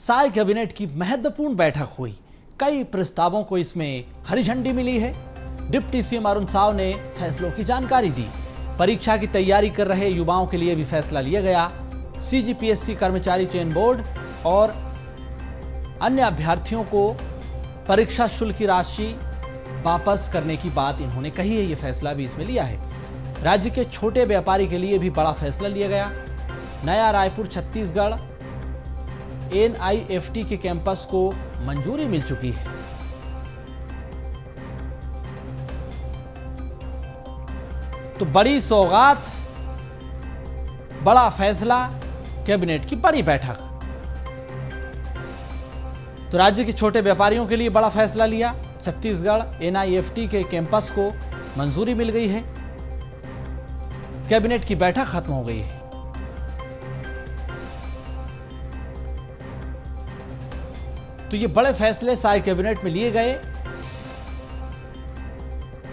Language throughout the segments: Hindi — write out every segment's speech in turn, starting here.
साय कैबिनेट की महत्वपूर्ण बैठक हुई। कई प्रस्तावों को इसमें हरी झंडी मिली है। डिप्टी सीएम अरुण साव ने फैसलों की जानकारी दी। परीक्षा की तैयारी कर रहे युवाओं के लिए भी फैसला लिया गया। सीजीपीएससी कर्मचारी चयन बोर्ड और अन्य अभ्यर्थियों को परीक्षा शुल्क की राशि वापस करने की बात इन्होंने कही है। यह फैसला भी इसमें लिया है। राज्य के छोटे व्यापारी के लिए भी बड़ा फैसला लिया गया। नया रायपुर छत्तीसगढ़ एनआईएफटी के कैंपस को मंजूरी मिल चुकी है। तो बड़ी सौगात, बड़ा फैसला, कैबिनेट की बड़ी बैठक। तो राज्य के छोटे व्यापारियों के लिए बड़ा फैसला लिया। छत्तीसगढ़ एनआईएफटी के कैंपस को मंजूरी मिल गई है। कैबिनेट की बैठक खत्म हो गई है। तो ये बड़े फैसले साय कैबिनेट में लिए गए।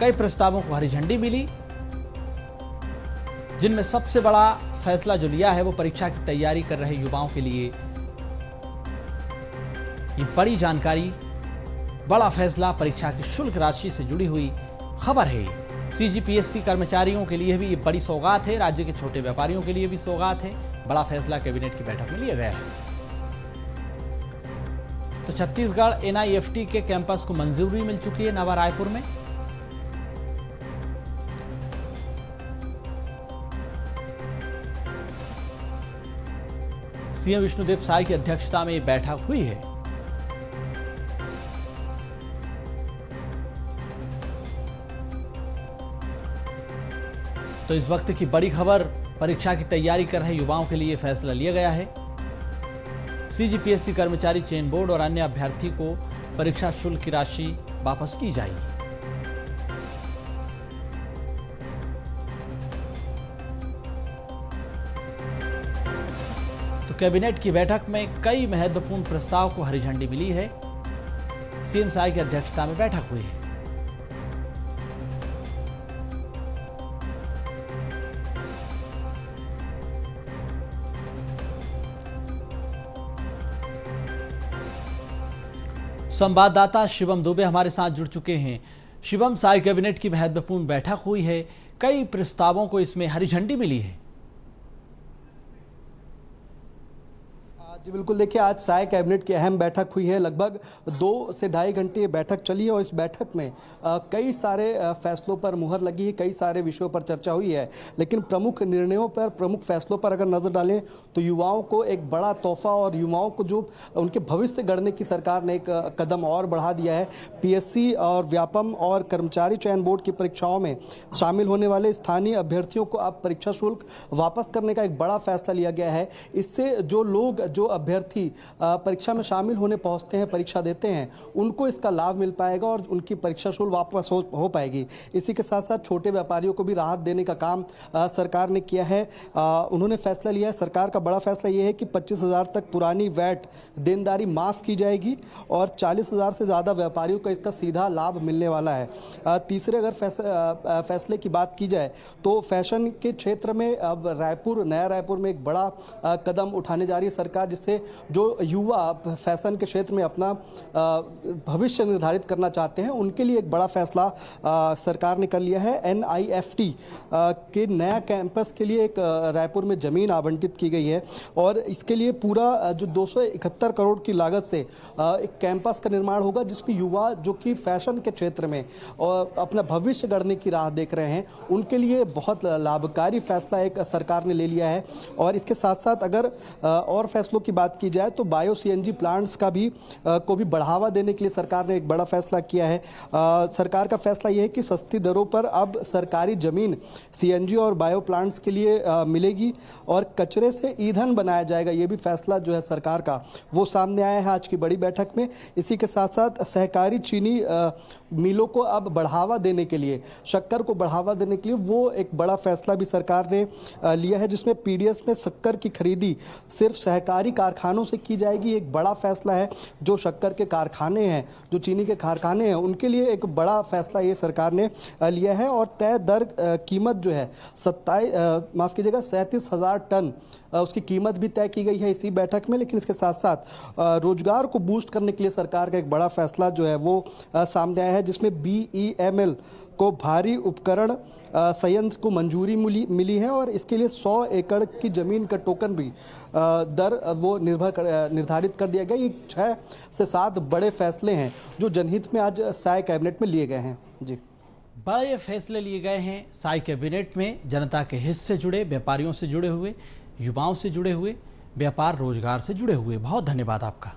कई प्रस्तावों को हरी झंडी मिली, जिनमें सबसे बड़ा फैसला जो लिया है वो परीक्षा की तैयारी कर रहे युवाओं के लिए ये बड़ी जानकारी, बड़ा फैसला परीक्षा की शुल्क राशि से जुड़ी हुई खबर है। सीजीपीएससी कर्मचारियों के लिए भी ये बड़ी सौगात है। राज्य के छोटे व्यापारियों के लिए भी सौगात है। बड़ा फैसला कैबिनेट की बैठक में लिया गया है। तो छत्तीसगढ़ एनआईएफटी के कैंपस को मंजूरी मिल चुकी है नवा रायपुर में। सीएम विष्णुदेव साय की अध्यक्षता में यह बैठक हुई है। तो इस वक्त की बड़ी खबर, परीक्षा की तैयारी कर रहे युवाओं के लिए फैसला लिया गया है। सीजीपीएससी कर्मचारी चयन बोर्ड और अन्य अभ्यर्थी को परीक्षा शुल्क की राशि वापस की जाएगी। तो कैबिनेट की बैठक में कई महत्वपूर्ण प्रस्ताव को हरी झंडी मिली है। सीएम साय की अध्यक्षता में बैठक हुई है। संवाददाता शिवम दुबे हमारे साथ जुड़ चुके हैं। शिवम, साय कैबिनेट की महत्वपूर्ण बैठक हुई है। कई प्रस्तावों को इसमें हरी झंडी मिली है। जी बिल्कुल, देखिए आज साय कैबिनेट की अहम बैठक हुई है। लगभग 2 से ढाई घंटे ये बैठक चली है और इस बैठक में कई सारे फैसलों पर मुहर लगी है, कई सारे विषयों पर चर्चा हुई है। लेकिन प्रमुख निर्णयों पर, प्रमुख फैसलों पर अगर नजर डालें तो युवाओं को एक बड़ा तोहफा और युवाओं को जो उनके भविष्य गढ़ने की सरकार ने एक कदम और बढ़ा दिया है। पीएससी और व्यापम और कर्मचारी चयन बोर्ड की परीक्षाओं में शामिल होने वाले स्थानीय अभ्यर्थियों को अब परीक्षा शुल्क वापस करने का एक बड़ा फैसला लिया गया है। इससे जो लोग, जो अभ्यर्थी परीक्षा में शामिल होने पहुंचते हैं, परीक्षा देते हैं, उनको इसका लाभ मिल पाएगा और उनकी परीक्षा शुल्क वापस हो पाएगी। इसी के साथ साथ छोटे व्यापारियों को भी राहत देने का काम सरकार ने किया है। उन्होंने फैसला लिया है, सरकार का बड़ा फैसला यह है कि 25,000 तक पुरानी वैट देनदारी माफ की जाएगी और 40,000 से ज़्यादा व्यापारियों को इसका सीधा लाभ मिलने वाला है। तीसरे अगर फैसले की बात की जाए तो फैशन के क्षेत्र में अब नया रायपुर में एक बड़ा कदम उठाने जा रही है सरकार, जिससे जो युवा फैशन के क्षेत्र में अपना भविष्य निर्धारित करना चाहते हैं उनके लिए एक बड़ा फैसला सरकार ने कर लिया है। एनआईएफटी के नया कैंपस के लिए एक रायपुर में जमीन आवंटित की गई है और इसके लिए पूरा जो 271 करोड़ की लागत से एक कैंपस का निर्माण होगा, जिसमें युवा जो कि फैशन के क्षेत्र में और अपना भविष्य गढ़ने की राह देख रहे हैं उनके लिए बहुत लाभकारी फैसला एक सरकार ने ले लिया है। और इसके साथ साथ अगर और फैसलों की बात की जाए तो बायो सीएनजी प्लांट्स को भी बढ़ावा देने के लिए सरकार ने एक बड़ा फैसला किया है। सरकार का फैसला यह है कि सस्ती दरों पर अब सरकारी जमीन सीएनजी और बायो प्लांट्स के लिए मिलेगी और कचरे से ईंधन बनाया जाएगा। ये भी फैसला जो है सरकार का वो सामने आया है आज की बड़ी बैठक में। इसी के साथ साथ सहकारी चीनी मिलों को अब बढ़ावा देने के लिए, शक्कर को बढ़ावा देने के लिए वो एक बड़ा फैसला भी सरकार ने लिया है, जिसमें पीडीएस में शक्कर की खरीदी सिर्फ सहकारी कारखानों से की जाएगी। एक बड़ा फैसला है। जो शक्कर के कारखाने हैं, जो चीनी के कारखाने हैं, उनके लिए एक बड़ा फैसला ये सरकार ने लिया है। और तय दर कीमत जो है 37,000 टन उसकी कीमत भी तय की गई है इसी बैठक में। लेकिन इसके साथ साथ रोजगार को बूस्ट करने के लिए सरकार का एक बड़ा फैसला जो है वो सामने आया है, जिसमें BEML को भारी उपकरण संयंत्र को मंजूरी मिली है और इसके लिए 100 एकड़ की जमीन का टोकन भी दर वो निर्धारित कर दिया गया। ये 6 से 7 बड़े फैसले हैं जो जनहित में आज साय कैबिनेट में लिए गए हैं। जी, बड़े फैसले लिए गए हैं साय कैबिनेट में, जनता के हित से जुड़े, व्यापारियों से जुड़े हुए, युवाओं से जुड़े हुए, व्यापार रोजगार से जुड़े हुए। बहुत धन्यवाद आपका।